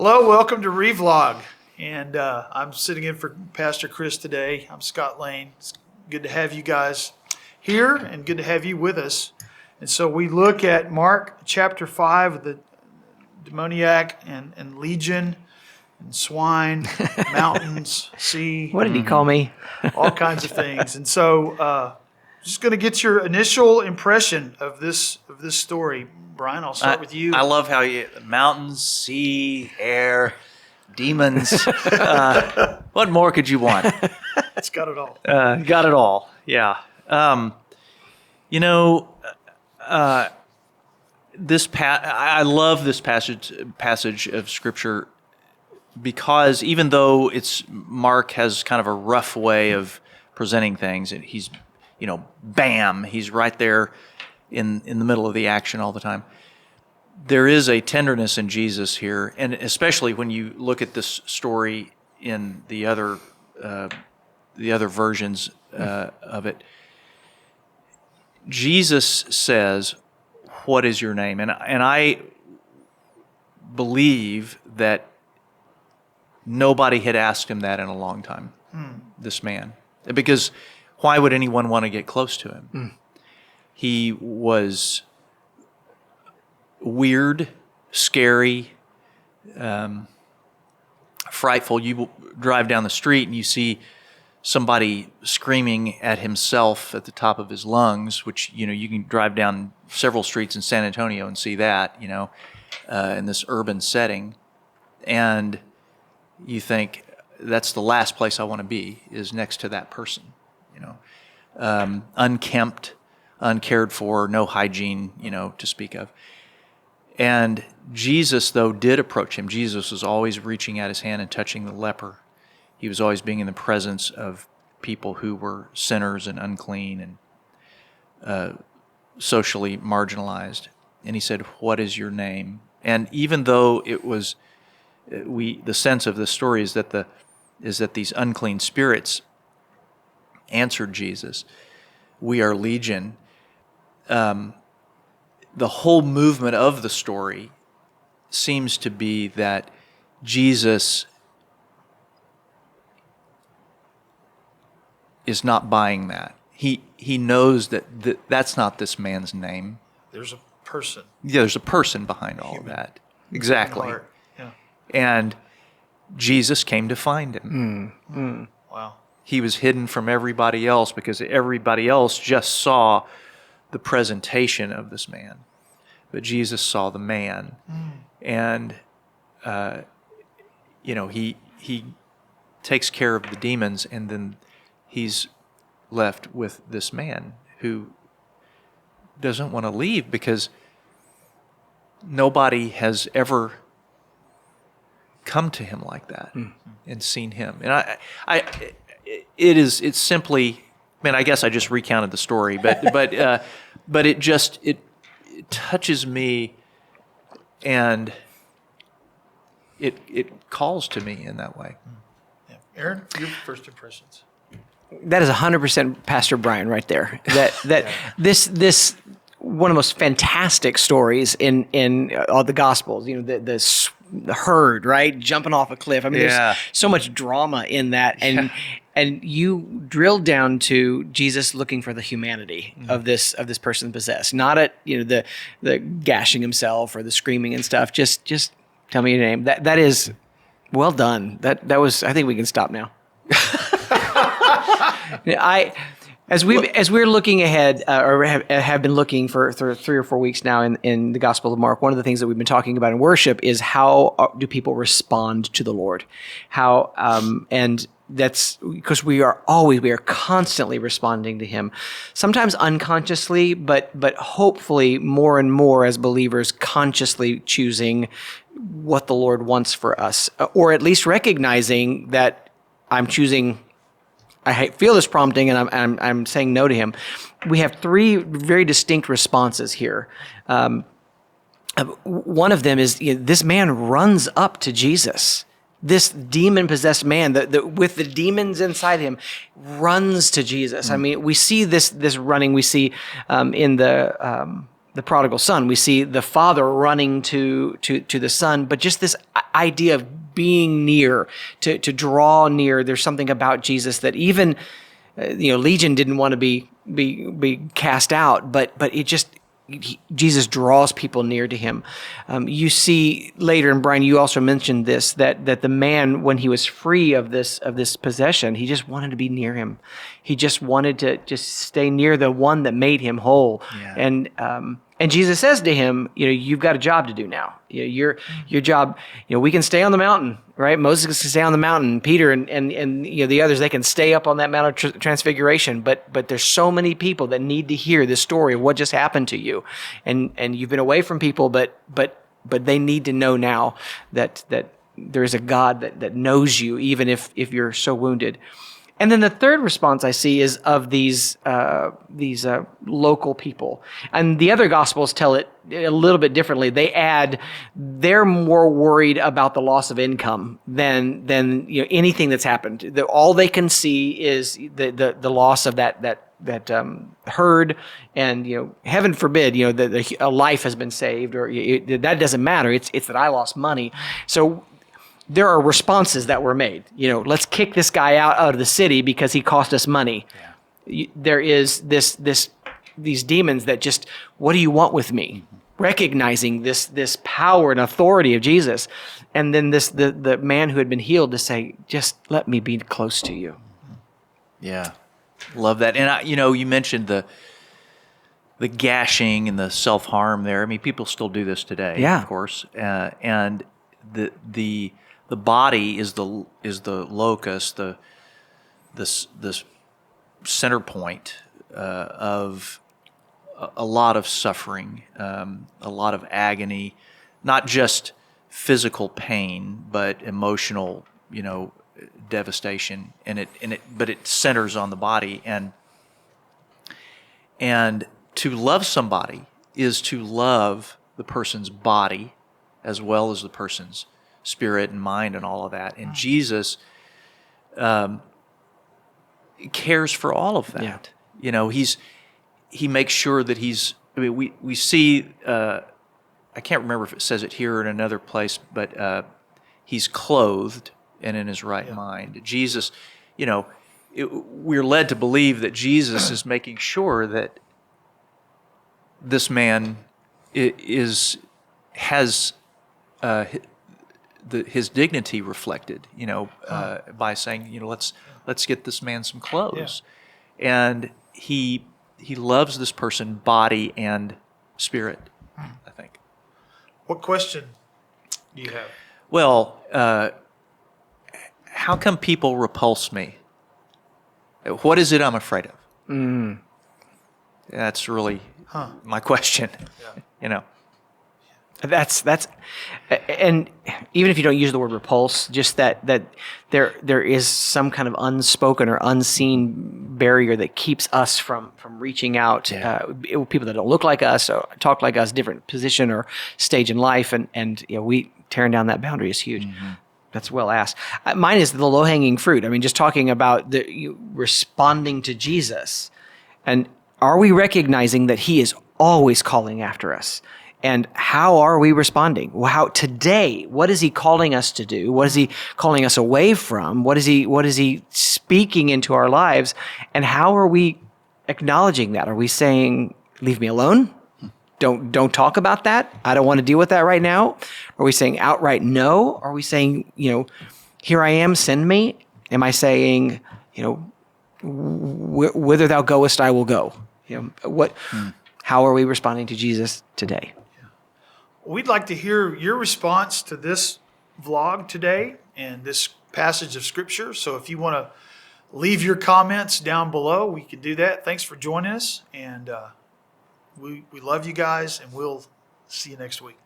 Hello, welcome to Revlog, and I'm sitting in for Pastor Chris today. I'm Scott Lane. It's good to have you guys here and good to have you with us. And so we look at Mark chapter 5, the demoniac and legion and swine, mountains, sea. What did he call me? All kinds of things. And so just going to get your initial impression of this story. Brian, I'll start with you. I love how you mountains, sea, air, demons. What more could you want? It's got it all. Got it all. Yeah. I love this passage of Scripture because even though Mark has kind of a rough way of presenting things, and he's bam, he's right there in the middle of the action all the time. There is a tenderness in Jesus here, and especially when you look at this story in the other versions of it. Jesus says, "What is your name?" And I believe that nobody had asked him that in a long time. This man, because why would anyone want to get close to him? He was weird, scary, frightful. You drive down the street and you see somebody screaming at himself at the top of his lungs, which, you can drive down several streets in San Antonio and see that, in this urban setting. And you think, that's the last place I want to be, is next to that person, unkempt, uncared for, no hygiene, to speak of. And Jesus, though, did approach him. Jesus was always reaching out his hand and touching the leper. He was always being in the presence of people who were sinners and unclean and socially marginalized. And he said, "What is your name?" And even though it was, the sense of this story is that these unclean spirits answered Jesus, "We are legion." The whole movement of the story seems to be that Jesus is not buying that. He knows that that's not this man's name. There's a person. Yeah, there's a person behind all of that. Exactly. Yeah. And Jesus came to find him. Wow. He was hidden from everybody else because everybody else just saw the presentation of this man. But Jesus saw the man. And, he takes care of the demons, and then he's left with this man who doesn't want to leave because nobody has ever come to him like that and seen him. And it's simply, I guess I just recounted the story, but it touches me, and it calls to me in that way. Yeah. Aaron, your first impressions. That is 100% Pastor Brian right there. This one of the most fantastic stories in all the Gospels. The herd, right, jumping off a cliff. There's so much drama in that, and you drilled down to Jesus looking for the humanity of this person possessed, not at the gashing himself or the screaming and stuff. Just tell me your name. That is well done. That was. I think we can stop now. As we're looking ahead, or have been looking for 3 or 4 weeks now in the Gospel of Mark, one of the things that we've been talking about in worship is how do people respond to the Lord? How and that's because we are constantly responding to Him, sometimes unconsciously, but hopefully more and more as believers consciously choosing what the Lord wants for us, or at least recognizing that I'm choosing. I feel this prompting, and I'm saying no to him. We have 3 very distinct responses here. One of them is this man runs up to Jesus. This demon-possessed man, with the demons inside him, runs to Jesus. We see this running. We see in the prodigal son. We see the father running to the son. But just this idea of being near, to draw near. There's something about Jesus that even Legion didn't want to be cast out, but it just Jesus draws people near to him. You see later, and Brian, you also mentioned this, that the man, when he was free of this possession, he just wanted to be near him. He just wanted to just stay near the one that made him whole. Yeah. And Jesus says to him, you've got a job to do now. Your job, we can stay on the mountain, right? Moses can stay on the mountain. Peter and the others, they can stay up on that Mount of Transfiguration. But there's so many people that need to hear this story of what just happened to you, and you've been away from people, but they need to know now that there is a God that knows you, even if you're so wounded. And then the third response I see is of these local people. And the other Gospels tell it a little bit differently. They add, they're more worried about the loss of income than anything that's happened. All they can see is the loss of that herd, and heaven forbid that a life has been saved, or that doesn't matter. It's that I lost money. So there are responses that were made. Let's kick this guy out of the city because he cost us money. Yeah. There is these demons that just, what do you want with me? Mm-hmm. Recognizing this power and authority of Jesus, and then the man who had been healed to say, just let me be close to you. Yeah, love that. And you mentioned the gashing and the self-harm there. I mean, people still do this today. Yeah, of course, and the body is the locus, the center point of a lot of suffering, a lot of agony, not just physical pain, but emotional, devastation, but it centers on the body, and to love somebody is to love the person's body as well as the person's spirit and mind and all of that. And Jesus cares for all of that. Yeah. He makes sure that we see, I can't remember if it says it here or in another place, but he's clothed and in his right mind. Jesus, we're led to believe that Jesus is making sure that this man has his dignity reflected, by saying, let's get this man some clothes, and he loves this person, body and spirit. I think. What question do you have? Well, how come people repulse me? What is it I'm afraid of? That's really my question. Yeah. That's and even if you don't use the word repulse, just that there is some kind of unspoken or unseen barrier that keeps us from reaching out. People that don't look like us or talk like us, different position or stage in life, and we tearing down that boundary is huge. Mm-hmm. That's well asked. Mine is the low-hanging fruit. I mean, just talking about responding to Jesus, and are we recognizing that He is always calling after us? And how are we responding? Well, how today? What is He calling us to do? What is He calling us away from? What is He speaking into our lives? And how are we acknowledging that? Are we saying, "Leave me alone. Don't talk about that. I don't want to deal with that right now"? Are we saying outright no? Are we saying, "Here I am, send me"? Am I saying, "Whither thou goest, I will go"? How are we responding to Jesus today? We'd like to hear your response to this vlog today and this passage of Scripture. So if you want to leave your comments down below, we can do that. Thanks for joining us. And we love you guys, and we'll see you next week.